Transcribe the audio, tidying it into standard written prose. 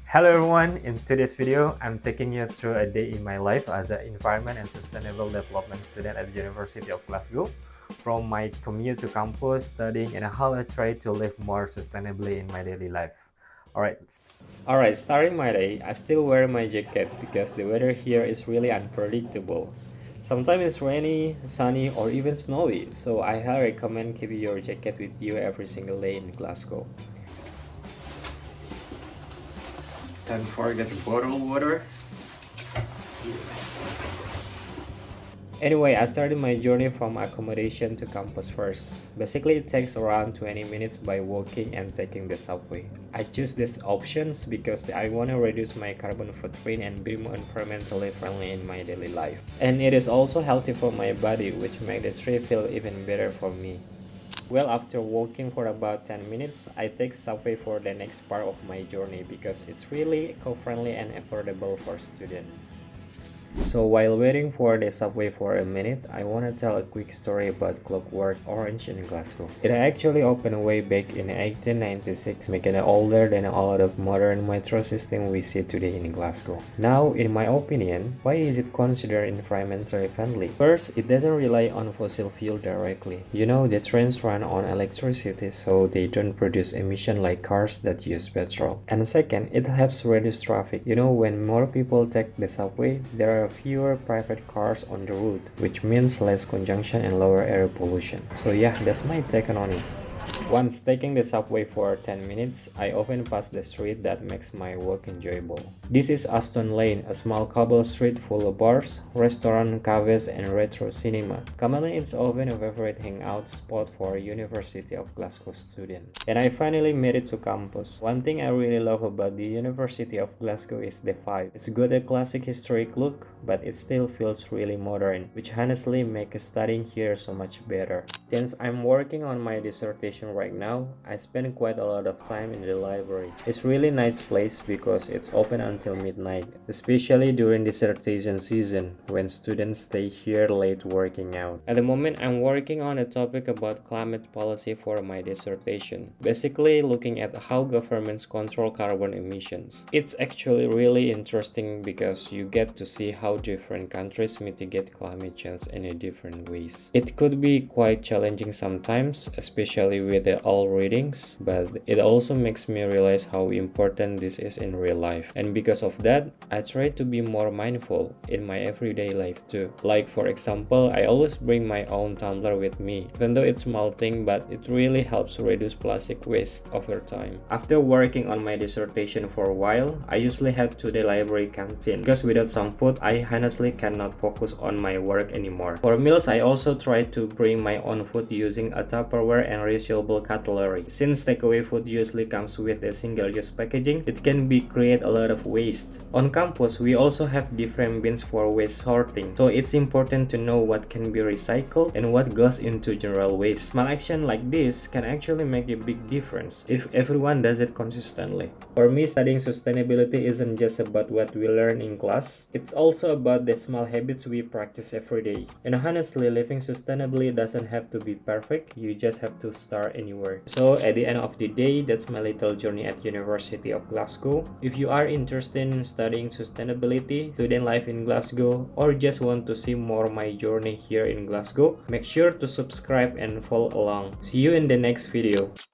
Hello everyone, in today's video, I'm taking you through a day in my life as an Environment and Sustainable Development student at the University of Glasgow, from my commute to campus, studying, and how I try to live more sustainably in my daily life. Alright, starting my day, I still wear my jacket because the weather here is really unpredictable. Sometimes it's rainy, sunny, or even snowy, so I highly recommend keeping your jacket with you every single day in Glasgow. Don't forget bottled water. Anyway, I started my journey from accommodation to campus first. Basically, it takes around 20 minutes by walking and taking the subway. I choose these options because I want to reduce my carbon footprint and be more environmentally friendly in my daily life. And it is also healthy for my body, which makes the trip feel even better for me. Well, after walking for about 10 minutes, I take subway for the next part of my journey because it's really eco-friendly and affordable for students. So while waiting for the subway for a minute, I want to tell a quick story about Clockwork Orange in Glasgow. It actually opened way back in 1896, making it older than a lot of modern metro system we see today in Glasgow. Now, in my opinion, why is it considered environmentally friendly? First, it doesn't rely on fossil fuel directly. You know, the trains run on electricity, so they don't produce emission like cars that use petrol. And second, it helps reduce traffic. You know, when more people take the subway, there are fewer private cars on the route, which means less congestion and lower air pollution. So yeah, that's my take on it. Once taking the subway for 10 minutes, I often pass the street that makes my walk enjoyable. This is Aston Lane, a small cobble street full of bars, restaurants, cafes, and retro cinema. Commonly, it's often a favorite hangout spot for University of Glasgow students. And I finally made it to campus. One thing I really love about the University of Glasgow is the vibe. It's got a classic historic look, but it still feels really modern, which honestly makes studying here so much better. Since I'm working on my dissertation right now, I spend quite a lot of time in the library. It's really nice place because it's open until midnight, especially during dissertation season when students stay here late working out. At the moment, I'm working on a topic about climate policy for my dissertation, basically looking at how governments control carbon emissions. It's actually really interesting because you get to see how different countries mitigate climate change in different ways. It could be quite challenging sometimes, especially with the old readings, but it also makes me realize how important this is in real life. And because of that, I try to be more mindful in my everyday life too. Like for example, I always bring my own tumbler with me, even though it's small thing, but it really helps reduce plastic waste over time. After working on my dissertation for a while, I usually head to the library canteen because without some food, I honestly cannot focus on my work anymore. For meals, I also try to bring my own food using a Tupperware and reusable cutlery. Since takeaway food usually comes with a single-use packaging, it can create a lot of waste. On campus, we also have different bins for waste sorting, so it's important to know what can be recycled and what goes into general waste. Small action like this can actually make a big difference if everyone does it consistently. For me, studying sustainability isn't just about what we learn in class, it's also about the small habits we practice every day. And honestly, living sustainably doesn't have to be perfect, you just have to start anywhere. So at the end of the day, that's my little journey at University of Glasgow. If you are interested in studying sustainability, student life in Glasgow, or just want to see more of my journey here in Glasgow, make sure to subscribe and follow along. See you in the next video.